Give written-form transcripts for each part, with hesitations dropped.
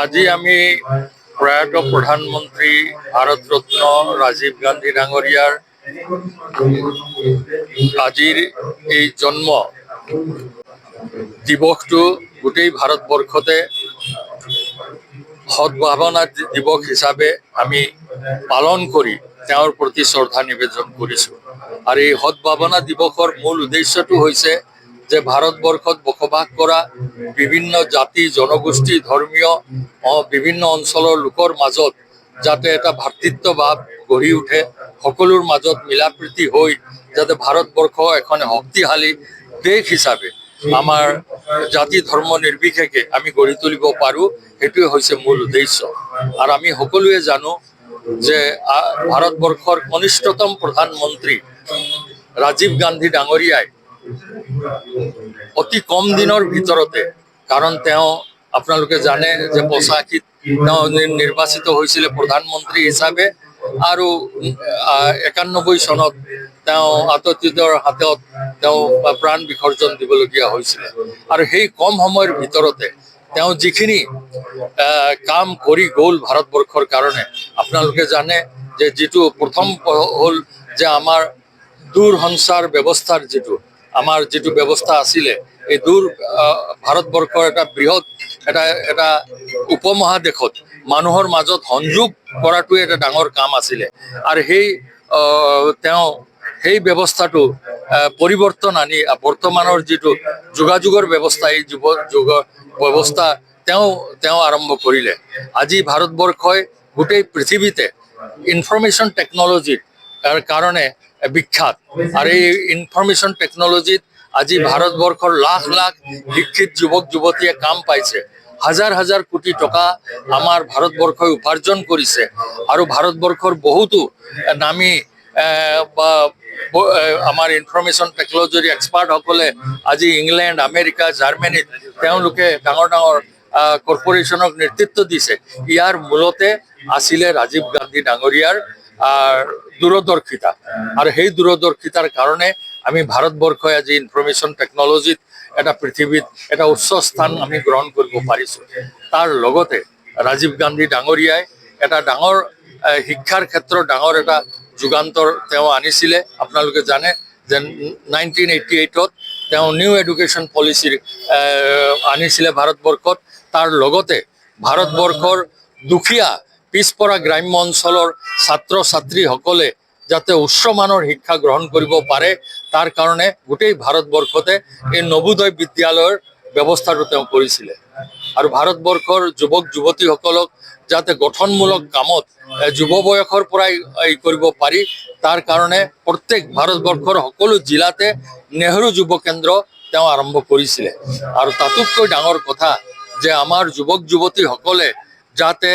আজি আমি প্ৰয়াত প্ৰধানমন্ত্ৰী ভাৰত ৰত্ন ৰাজীব গান্ধী ডাঙৰিয়াৰ আজিৰ এই জন্ম দিবসটো গোটেই ভাৰতবৰ্ষতে সদ্ভাৱনা দিৱস হিচাপে আমি পালন কৰি তেওঁৰ প্ৰতি শ্ৰদ্ধা নিবেদন কৰিছোঁ। আৰু এই সদ্ভাৱনা দিৱসৰ মূল উদ্দেশ্যটো হৈছে যে ভাৰতবৰ্ষত বসবাস কৰা বিভিন্ন জাতি জনগোষ্ঠী ধৰ্মীয় বিভিন্ন অঞ্চলৰ লোকৰ মাজত যাতে এটা ভাতৃত্বভাৱ গঢ়ি উঠে, সকলোৰ মাজত মিলাপ্ৰীতি হৈ যাতে ভাৰতবৰ্ষ এখন শক্তিশালী দেশ হিচাপে আমাৰ জাতি ধৰ্ম নিৰ্বিশেষে আমি গঢ়ি তুলিব পাৰোঁ, সেইটোৱে হৈছে মূল উদ্দেশ্য। আৰু আমি সকলোৱে জানো যে ভাৰতবৰ্ষৰ কনিষ্ঠতম প্ৰধানমন্ত্ৰী ৰাজীৱ গান্ধী ডাঙৰীয়াই অতি কম দিনৰ ভিতৰতে, কাৰণ তেওঁ আপোনালোকে জানে যে 85 তেওঁ নিৰ্বাচিত হৈছিলে প্ৰধানমন্ত্ৰী হিচাপে আৰু 91 চনত তেওঁ আততীতৰ হাতত তেওঁ প্ৰাণ বিসৰ্জন দিবলগীয়া হৈছিলে। আৰু সেই কম সময়ৰ ভিতৰতে তেওঁ যিখিনি কাম কৰি গ'ল ভাৰতবৰ্ষৰ কাৰণে, আপোনালোকে জানে যে যিটো প্ৰথম হ'ল যে আমাৰ দূৰসঞ্চাৰ ব্যৱস্থাৰ যিটো ব্যৱস্থা আছিলে, এই ভাৰতবৰ্ষৰ এটা বৃহৎ এটা উপমহাদেশত মানুহৰ মাজত সংযোগ কৰাটোৱে এটা ডাঙৰ কাম আছিলে। আৰু তেওঁ সেই ব্যৱস্থাটো পৰিৱৰ্তন আনি বৰ্তমানৰ যিটো যোগাযোগৰ ব্যৱস্থা, এই ব্যৱস্থা তেওঁ আৰম্ভ কৰিলে। আজি ভাৰতবৰ্ষই গোটেই পৃথিৱীতে ইনফৰমেশ্যন টেকনলজিৰ কাৰণে বিখ্যাত। আৰু এই ইনফৰমেশ্যন টেকনলজিত আজি ভাৰতবৰ্ষৰ লাখ লাখ শিক্ষিত যুৱক যুৱতীয়ে কাম পাইছে। হাজাৰ হাজাৰ কোটি টকা আমাৰ ভাৰতবৰ্ষই উপাৰ্জন কৰিছে। আৰু ভাৰতবৰ্ষৰ বহুতো নামী আমাৰ ইনফৰমেশ্যন টেকনলজিৰ এক্সপাৰ্টসকলে আজি ইংলেণ্ড আমেৰিকা জাৰ্মানীত তেওঁলোকে ডাঙৰ ডাঙৰ কৰ্পৰেশ্যনক নেতৃত্ব দিছে। ইয়াৰ মূলতে আছিলে ৰাজীৱ গান্ধী ডাঙৰীয়াৰ দূৰদৰ্শিতা। আৰু সেই দূৰদৰ্শিতাৰ কাৰণে আমি ভাৰতবৰ্ষই আজি ইনফৰমেশ্যন টেকনলজিত এটা পৃথিৱীত এটা উচ্চ স্থান আমি গ্ৰহণ কৰিব পাৰিছোঁ। তাৰ লগতে ৰাজীৱ গান্ধী ডাঙৰীয়াই এটা ডাঙৰ শিক্ষাৰ ক্ষেত্ৰত ডাঙৰ এটা যুগান্তৰ তেওঁ আনিছিলে। আপোনালোকে জানে যে 1988ত তেওঁ নিউ এডুকেশ্যন পলিচিৰ আনিছিলে ভাৰতবৰ্ষত। তাৰ লগতে ভাৰতবৰ্ষৰ দুখীয়া পিছপৰা গ্ৰাম্য অঞ্চলৰ ছাত্ৰ ছাত্ৰীসকলে যাতে উচ্চমানৰ শিক্ষা গ্ৰহণ কৰিব পাৰে, তাৰ কাৰণে গোটেই ভাৰতবৰ্ষতে এই নবোদয় বিদ্যালয়ৰ ব্যৱস্থাটো তেওঁ কৰিছিলে। আৰু ভাৰতবৰ্ষৰ যুৱক যুৱতীসকলক যাতে গঠনমূলক কামত যুৱ বয়সৰ পৰাই কৰিব পাৰি, তাৰ কাৰণে প্ৰত্যেক ভাৰতবৰ্ষৰ সকলো জিলাতে নেহৰু যুৱ কেন্দ্ৰ তেওঁ আৰম্ভ কৰিছিলে। আৰু তাতোতকৈ ডাঙৰ কথা যে আমাৰ যুৱক যুৱতীসকলে যাতে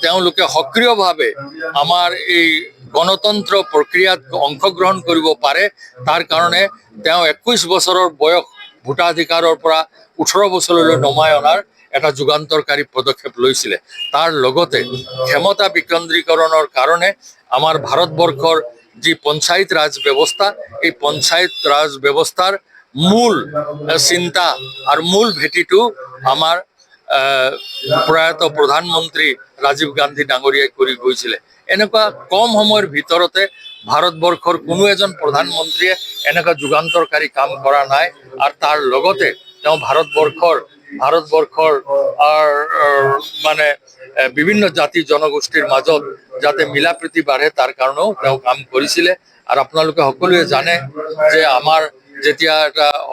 তেওঁলোকে সক্ৰিয়ভাৱে আমাৰ এই গণতন্ত্ৰ প্ৰক্ৰিয়াত অংশগ্ৰহণ কৰিব পাৰে, তাৰ কাৰণে তেওঁ 21 বছৰৰ বয়স ভোটাধিকাৰৰ পৰা 18 বছৰলৈ নমাই অনাৰ এটা যুগান্তৰকাৰী পদক্ষেপ লৈছিলে। তাৰ লগতে ক্ষমতা বিকেন্দ্ৰীকৰণৰ কাৰণে আমাৰ ভাৰতবৰ্ষৰ যি পঞ্চায়ত ৰাজ ব্যৱস্থা, এই পঞ্চায়ত ৰাজ ব্যৱস্থাৰ মূল চিন্তা আৰু মূল ভেটিটো আমাৰ প্ৰয়াত প্ৰধানমন্ত্ৰী ৰাজীৱ গান্ধী ডাঙৰীয়াই কৰি গৈছিলে। এনেকুৱা কম সময়ৰ ভিতৰতে ভাৰতবৰ্ষৰ কোনো এজন প্ৰধানমন্ত্ৰীয়ে এনেকুৱা যুগান্তৰকাৰী কাম কৰা নাই। আৰু তাৰ লগতে তেওঁ ভাৰতবৰ্ষৰ মানে বিভিন্ন জাতি জনগোষ্ঠীৰ মাজত যাতে মিলা প্ৰীতি বাঢ়ে, তাৰ কাৰণেও তেওঁ কাম কৰিছিলে। আৰু আপোনালোকে সকলোৱে জানে যে আমাৰ যেতিয়া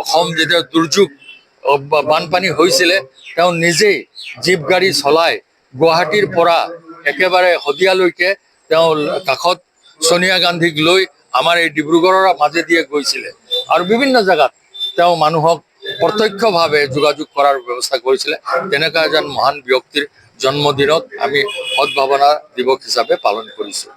অসম যেতিয়া দুৰ্যোগ বানপানী হৈছিলে, তেওঁ নিজেই জীপ গাড়ী চলাই গুৱাহাটীৰ পৰা একেবাৰে শদিয়ালৈকে তেওঁ কাষত সোনিয়া গান্ধীক লৈ আমাৰ এই ডিব্ৰুগড়ৰ মাজেদিয়ে গৈছিলে। আৰু বিভিন্ন জেগাত তেওঁ মানুহক প্ৰত্যক্ষভাৱে যোগাযোগ কৰাৰ ব্যৱস্থা কৰিছিলে। তেনেকুৱা এজন মহান ব্যক্তিৰ জন্মদিনত আমি সদ্ভাৱনা দিৱস হিচাপে পালন কৰিছোঁ।